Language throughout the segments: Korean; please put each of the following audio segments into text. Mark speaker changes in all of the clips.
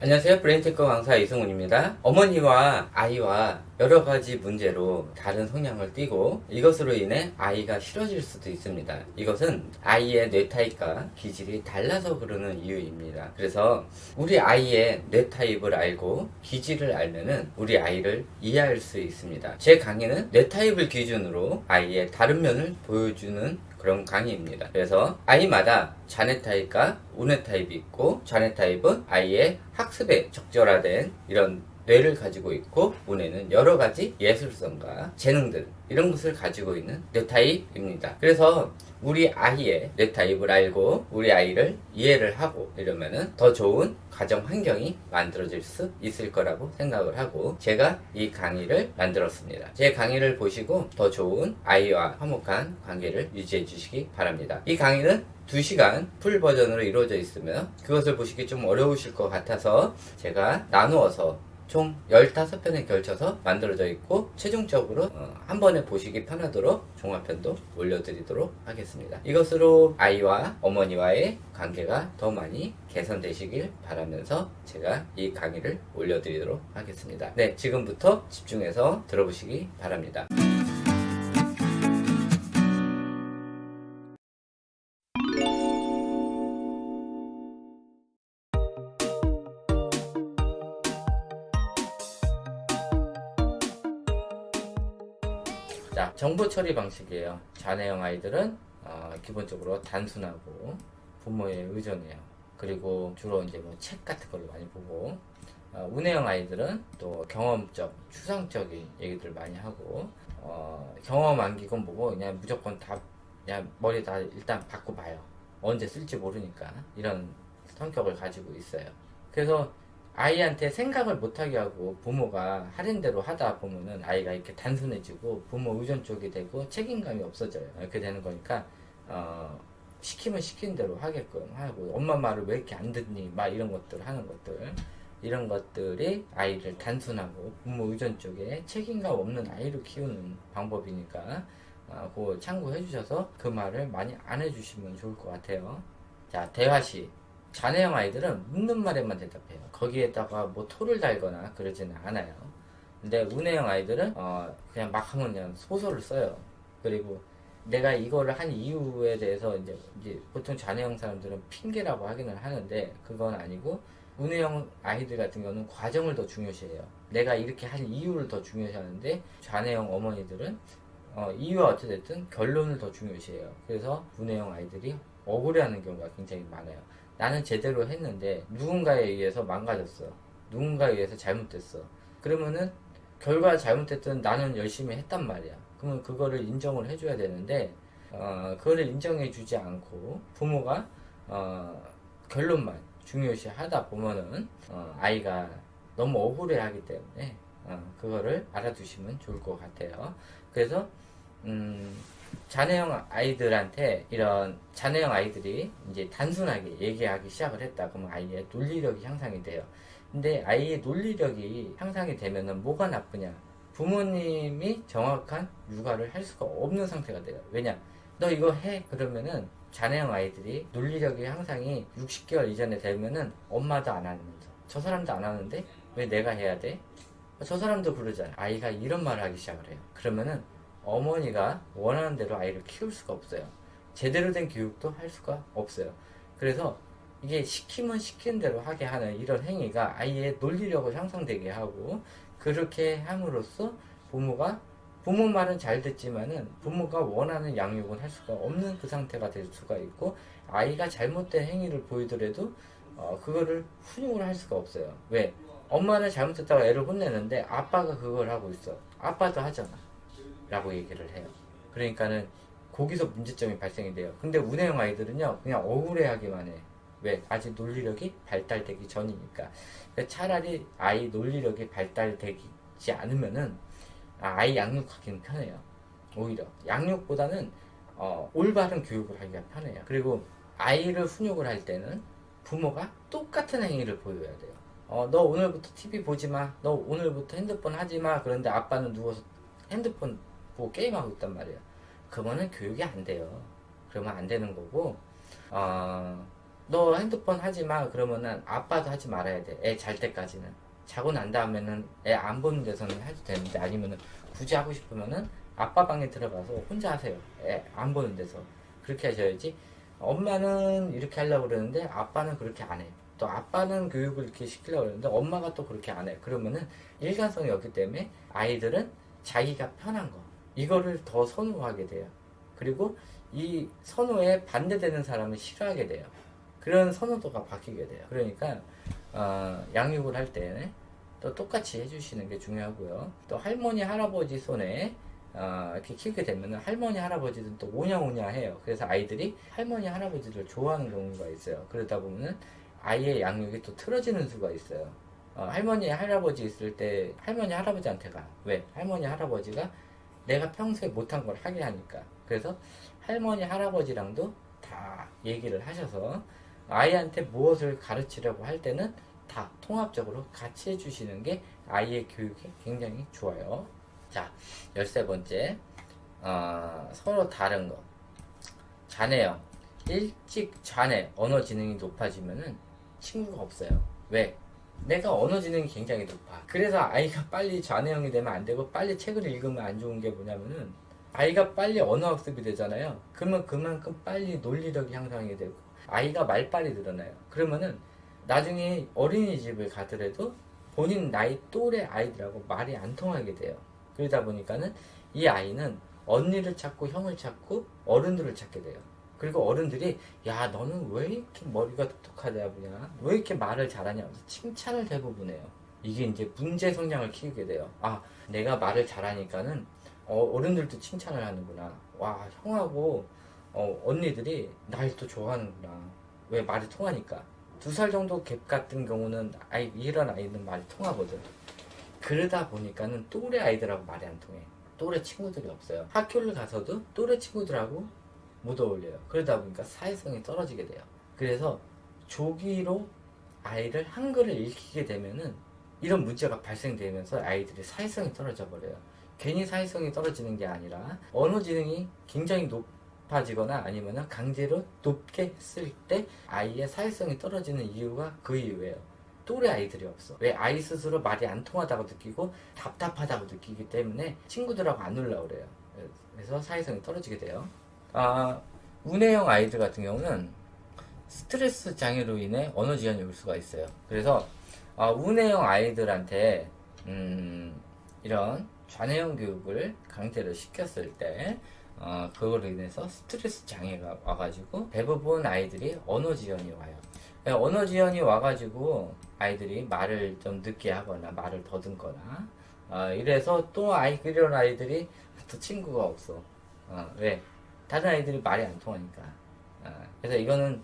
Speaker 1: 안녕하세요. 브레인테크 강사 이승훈입니다. 어머니와 아이와 여러 가지 문제로 다른 성향을 띠고 이것으로 인해 아이가 싫어질 수도 있습니다. 이것은 아이의 뇌 타입과 기질이 달라서 그러는 이유입니다. 그래서 우리 아이의 뇌 타입을 알고 기질을 알면은 우리 아이를 이해할 수 있습니다. 제 강의는 뇌 타입을 기준으로 아이의 다른 면을 보여주는 그런 강의입니다. 그래서 아이마다 자뇌 타입과 우뇌 타입이 있고, 자뇌 타입은 아이의 학습에 적절화된 이런 뇌를 가지고 있고, 우뇌는 여러 가지 예술성과 재능들 이런 것을 가지고 있는 뇌 타입입니다. 그래서 우리 아이의 뇌 타입을 알고 우리 아이를 이해를 하고 이러면은 더 좋은 가정 환경이 만들어질 수 있을 거라고 생각을 하고 제가 이 강의를 만들었습니다. 제 강의를 보시고 더 좋은 아이와 화목한 관계를 유지해 주시기 바랍니다. 이 강의는 2시간 풀 버전으로 이루어져 있으며 그것을 보시기 좀 어려우실 것 같아서 제가 나누어서 총 15편에 걸쳐서 만들어져 있고 최종적으로 한 번에 보시기 편하도록 종합편도 올려드리도록 하겠습니다. 이것으로 아이와 어머니와의 관계가 더 많이 개선되시길 바라면서 제가 이 강의를 올려드리도록 하겠습니다. 네, 지금부터 집중해서 들어보시기 바랍니다. 자, 정보 처리 방식이에요. 자녀형 아이들은 기본적으로 단순하고 부모에 의존해요. 그리고 주로 이제 뭐 책 같은 걸 많이 보고, 우뇌형 아이들은 또 경험적, 추상적인 얘기들 많이 하고, 경험 암기건 뭐고 그냥 무조건 다 그냥 머리 다 일단 바꿔봐요. 언제 쓸지 모르니까 이런 성격을 가지고 있어요. 그래서 아이한테 생각을 못하게 하고 부모가 하는 대로 하다 보면은 아이가 이렇게 단순해지고 부모 의존 쪽이 되고 책임감이 없어져요. 이렇게 되는 거니까 시키면 시킨 대로 하게끔 하고, 엄마 말을 왜 이렇게 안 듣니 막 이런 것들 하는 것들, 이런 것들이 아이를 단순하고 부모 의존 쪽에 책임감 없는 아이로 키우는 방법이니까 그거 참고해 주셔서 그 말을 많이 안 해주시면 좋을 것 같아요. 자, 대화시 자녀형 아이들은 묻는 말에만 대답해요. 거기에다가 뭐 토를 달거나 그러지는 않아요. 근데 우뇌형 아이들은 그냥 막 하면 그냥 소설을 써요. 그리고 내가 이거를 한 이유에 대해서 이제 보통 자녀형 사람들은 핑계라고 하기는 하는데 그건 아니고, 우뇌형 아이들 같은 경우는 과정을 더 중요시해요. 내가 이렇게 한 이유를 더 중요시하는데 자녀형 어머니들은 이유와 어찌됐든 결론을 더 중요시해요. 그래서 우뇌형 아이들이 억울해하는 경우가 굉장히 많아요. 나는 제대로 했는데 누군가에 의해서 망가졌어. 누군가에 의해서 잘못됐어. 그러면은 결과 잘못됐든 나는 열심히 했단 말이야. 그러면 그거를 인정을 해줘야 되는데 그거를 인정해 주지 않고 부모가 결론만 중요시 하다 보면은 아이가 너무 억울해 하기 때문에 그거를 알아두시면 좋을 것 같아요. 그래서 자녀형 아이들한테, 이런 자녀형 아이들이 이제 단순하게 얘기하기 시작을 했다 그러면 아이의 논리력이 향상이 돼요. 근데 아이의 논리력이 향상이 되면은 뭐가 나쁘냐? 부모님이 정확한 육아를 할 수가 없는 상태가 돼요. 왜냐? 너 이거 해? 그러면은 자녀형 아이들이 논리력이 향상이 60개월 이전에 되면은 엄마도 안 하면서 저 사람도 안 하는데 왜 내가 해야 돼? 저 사람도 그러잖아. 아이가 이런 말을 하기 시작을 해요. 그러면은 어머니가 원하는 대로 아이를 키울 수가 없어요. 제대로 된 교육도 할 수가 없어요. 그래서 이게 시키면 시킨 대로 하게 하는 이런 행위가 아이의 논리력을 향상되게 하고, 그렇게 함으로써 부모 말은 잘 듣지만은 부모가 원하는 양육은 할 수가 없는 그 상태가 될 수가 있고, 아이가 잘못된 행위를 보이더라도 그거를 훈육을 할 수가 없어요. 왜? 엄마는 잘못했다고 애를 혼내는데 아빠가 그걸 하고 있어. 아빠도 하잖아 라고 얘기를 해요. 그러니까는 거기서 문제점이 발생이 돼요. 근데 우뇌형 아이들은요 그냥 억울해하기만 해. 왜? 아직 논리력이 발달되기 전이니까. 차라리 아이 논리력이 발달되지 않으면은 아이 양육하기는 편해요. 오히려 양육보다는 올바른 교육을 하기가 편해요. 그리고 아이를 훈육을 할 때는 부모가 똑같은 행위를 보여야 돼요. 너 오늘부터 TV 보지 마. 너 오늘부터 핸드폰 하지 마. 그런데 아빠는 누워서 핸드폰 보고 게임하고 있단 말이에요. 그거는 교육이 안 돼요. 그러면 안 되는 거고, 너 핸드폰 하지 마. 그러면은 아빠도 하지 말아야 돼. 애 잘 때까지는. 자고 난 다음에는 애 안 보는 데서는 해도 되는데, 아니면은 굳이 하고 싶으면은 아빠 방에 들어가서 혼자 하세요. 애 안 보는 데서. 그렇게 하셔야지. 엄마는 이렇게 하려고 그러는데 아빠는 그렇게 안 해. 또 아빠는 교육을 이렇게 시키려고 그러는데 엄마가 또 그렇게 안 해. 그러면은 일관성이 없기 때문에 아이들은 자기가 편한 거, 이거를 더 선호하게 돼요. 그리고 이 선호에 반대되는 사람을 싫어하게 돼요. 그런 선호도가 바뀌게 돼요. 그러니까 양육을 할 때 또 똑같이 해주시는 게 중요하고요. 또 할머니 할아버지 손에 이렇게 키우게 되면 할머니 할아버지들은 또 오냐오냐 해요. 그래서 아이들이 할머니 할아버지를 좋아하는 경우가 있어요. 그러다 보면은 아이의 양육이 또 틀어지는 수가 있어요. 할머니 할아버지 있을 때 할머니 할아버지한테 가. 왜? 할머니 할아버지가 내가 평소에 못한 걸 하게 하니까. 그래서 할머니 할아버지랑도 다 얘기를 하셔서 아이한테 무엇을 가르치려고 할 때는 다 통합적으로 같이 해주시는 게 아이의 교육에 굉장히 좋아요. 자, 13번째, 서로 다른 거. 자네형. 일찍 자네 언어 지능이 높아지면은 친구가 없어요. 왜? 내가 언어 지능이 굉장히 높아. 그래서 아이가 빨리 자네형이 되면 안 되고, 빨리 책을 읽으면 안 좋은 게 뭐냐면은, 아이가 빨리 언어 학습이 되잖아요. 그러면 그만큼 빨리 논리력이 향상이 되고, 아이가 말빨이 늘어나요. 그러면은 나중에 어린이집을 가더라도 본인 나이 또래 아이들하고 말이 안 통하게 돼요. 그러다 보니까는 이 아이는 언니를 찾고 형을 찾고 어른들을 찾게 돼요. 그리고 어른들이 야 너는 왜 이렇게 머리가 똑똑하냐 보냐, 왜 이렇게 말을 잘하냐, 칭찬을 대부분 해요. 이게 이제 문제 성향을 키우게 돼요. 아 내가 말을 잘하니까는 어른들도 칭찬을 하는구나. 와 형하고 언니들이 날 또 좋아하는구나. 왜? 말이 통하니까. 2살 정도 갭 같은 경우는 이런 아이는 말이 통하거든. 그러다 보니까는 또래 아이들하고 말이 안 통해. 또래 친구들이 없어요. 학교를 가서도 또래 친구들하고 못 어울려요. 그러다 보니까 사회성이 떨어지게 돼요. 그래서 조기로 아이를 한글을 읽히게 되면은 이런 문제가 발생되면서 아이들이 사회성이 떨어져 버려요. 괜히 사회성이 떨어지는 게 아니라 언어 지능이 굉장히 높아지거나 아니면 강제로 높게 했을 때 아이의 사회성이 떨어지는 이유가 그 이유예요. 또래 아이들이 없어. 왜? 아이 스스로 말이 안 통하다고 느끼고 답답하다고 느끼기 때문에 친구들하고 안 놀라고 그래요. 그래서 사회성이 떨어지게 돼요. 우뇌형 아이들 같은 경우는 스트레스 장애로 인해 언어 지연이 올 수가 있어요. 그래서 우뇌형 아이들한테 이런 좌뇌형 교육을 강제로 시켰을 때 그걸로 인해서 스트레스 장애가 와가지고 대부분 아이들이 언어 지연이 와요. 언어 지연이 와가지고 아이들이 말을 좀 늦게 하거나 말을 더듬거나 이래서 또 이런 아이들이 또 친구가 없어. 왜? 다른 아이들이 말이 안 통하니까. 그래서 이거는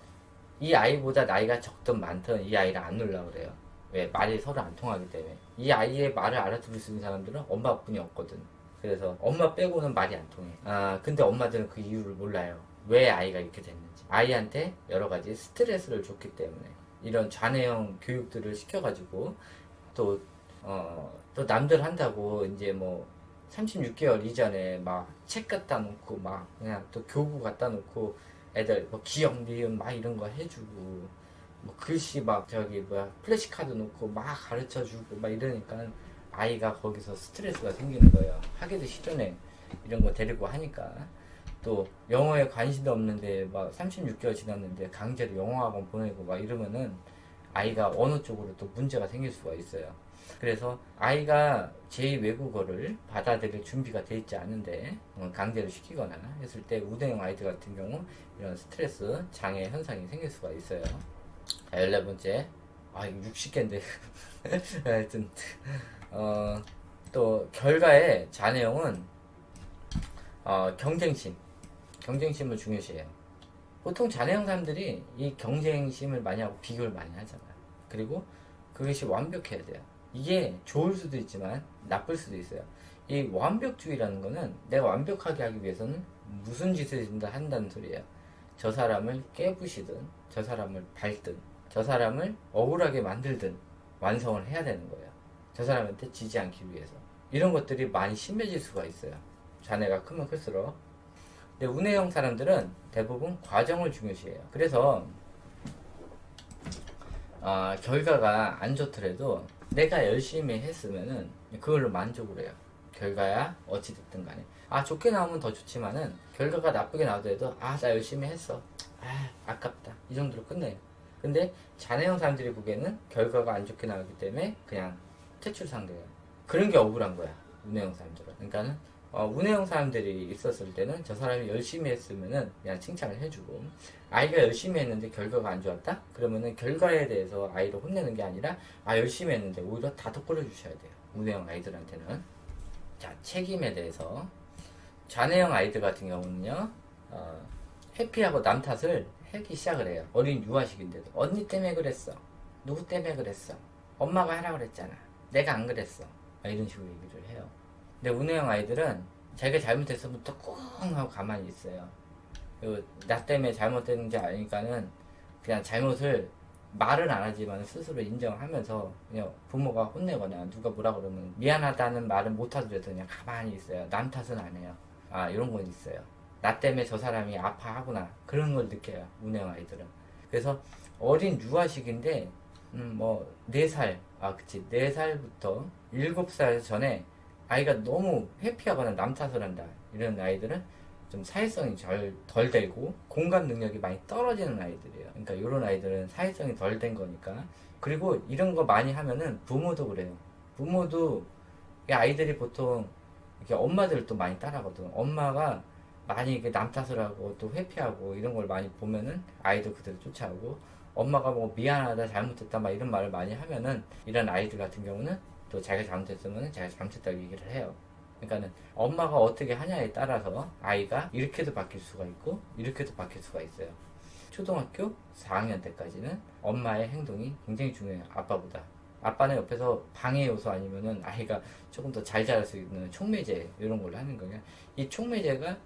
Speaker 1: 이 아이보다 나이가 적든 많든 이 아이를 안 놀라고 그래요. 왜? 말이 서로 안 통하기 때문에. 이 아이의 말을 알아들을 수 있는 사람들은 엄마뿐이 없거든. 그래서 엄마 빼고는 말이 안 통해. 근데 엄마들은 그 이유를 몰라요. 왜 아이가 이렇게 됐는지. 아이한테 여러 가지 스트레스를 줬기 때문에 이런 좌뇌형 교육들을 시켜가지고 또 남들 한다고 이제 뭐 36개월 이전에 막 책 갖다 놓고 막 그냥 또 교구 갖다 놓고 애들 뭐 기억 니은 막 이런 거 해주고 뭐 글씨 막 플래시카드 놓고 막 가르쳐 주고 막 이러니까 아이가 거기서 스트레스가 생기는 거예요. 하기도 싫으네 이런 거 데리고 하니까. 또 영어에 관심도 없는데 막 36개월 지났는데 강제로 영어 학원 보내고 막 이러면은 아이가 어느 쪽으로 또 문제가 생길 수가 있어요. 그래서 아이가 제2외국어를 받아들일 준비가 돼 있지 않은데 강제로 시키거나 했을 때 우대형 아이들 같은 경우 이런 스트레스 장애 현상이 생길 수가 있어요. 14번째, 이거 60개인데 하여튼 또 결과에 자네형은 경쟁심을 중요시해요. 보통 자네형 사람들이 이 경쟁심을 많이 하고 비교를 많이 하잖아요. 그리고 그것이 완벽해야 돼요. 이게 좋을 수도 있지만 나쁠 수도 있어요. 이 완벽주의라는 거는 내가 완벽하게 하기 위해서는 무슨 짓을 한다는 소리예요. 저 사람을 깨부시든 저 사람을 밟든 저 사람을 억울하게 만들든 완성을 해야 되는 거예요. 저 사람한테 지지 않기 위해서. 이런 것들이 많이 심해질 수가 있어요. 자네가 크면 클수록. 근데 우뇌형 사람들은 대부분 과정을 중요시해요. 그래서 결과가 안 좋더라도 내가 열심히 했으면은 그걸로 만족을 해요. 결과야 어찌됐든 간에 좋게 나오면 더 좋지만은 결과가 나쁘게 나오더라도 나 열심히 했어, 아깝다, 이 정도로 끝내요. 근데 자네형 사람들이 보기에는 결과가 안 좋게 나오기 때문에 그냥 퇴출 상대예요. 그런 게 억울한 거야, 운해형 사람들은. 그러니까는 운해형 사람들이 있었을 때는 저 사람이 열심히 했으면은 그냥 칭찬을 해주고, 아이가 열심히 했는데 결과가 안 좋았다? 그러면은 결과에 대해서 아이를 혼내는 게 아니라 열심히 했는데 오히려 다독거려 주셔야 돼요, 운해형 아이들한테는. 자, 책임에 대해서. 좌뇌형 아이들 같은 경우는요, 회피하고 남 탓을 하기 시작을 해요. 어린 유아 시기인데도. 언니 때문에 그랬어, 누구 때문에 그랬어, 엄마가 하라 그랬잖아, 내가 안 그랬어, 이런 식으로 얘기를 해요. 근데 운해형 아이들은 자기가 잘못했으면 또 꽁 하고 가만히 있어요. 그리고 나 때문에 잘못됐는지 아니까는 그냥 잘못을 말은 안 하지만 스스로 인정하면서 그냥 부모가 혼내거나 누가 뭐라 그러면 미안하다는 말은 못 하더라도 그냥 가만히 있어요. 남 탓은 안 해요. 이런 건 있어요. 나 때문에 저 사람이 아파하구나, 그런 걸 느껴요, 운해형 아이들은. 그래서 어린 유아식인데 4살, 그치, 4살부터 7살 전에 아이가 너무 회피하거나 남 탓을 한다, 이런 아이들은 좀 사회성이 덜 되고 공감 능력이 많이 떨어지는 아이들이에요. 그러니까 이런 아이들은 사회성이 덜 된 거니까. 그리고 이런 거 많이 하면은 부모도 그래요. 부모도, 이 아이들이 보통 이렇게 엄마들을 또 많이 따라하거든. 엄마가 많이 이렇게 남 탓을 하고 또 회피하고 이런 걸 많이 보면은 아이도 그대로 쫓아오고, 엄마가 뭐 미안하다, 잘못했다, 막 이런 말을 많이 하면은 이런 아이들 같은 경우는 또 자기가 잘못했으면 자기가 잘못했다고 얘기를 해요. 그러니까는 엄마가 어떻게 하냐에 따라서 아이가 이렇게도 바뀔 수가 있고 이렇게도 바뀔 수가 있어요. 초등학교 4학년 때까지는 엄마의 행동이 굉장히 중요해요, 아빠보다. 아빠는 옆에서 방해 요소 아니면은 아이가 조금 더 잘 자랄 수 있는 촉매제, 이런 걸 하는 거예요. 이 촉매제가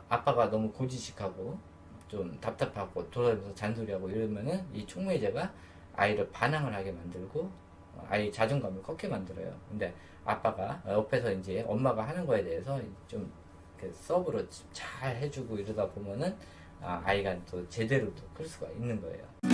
Speaker 1: 아빠가 너무 고지식하고 좀 답답하고 돌아다니면서 잔소리하고 이러면은 이 촉매제가 아이를 반항을 하게 만들고 아이 자존감을 꺾게 만들어요. 근데 아빠가 옆에서 이제 엄마가 하는 거에 대해서 좀 서브로 잘 해주고 이러다 보면은 아이가 또 제대로 또 클 수가 있는 거예요.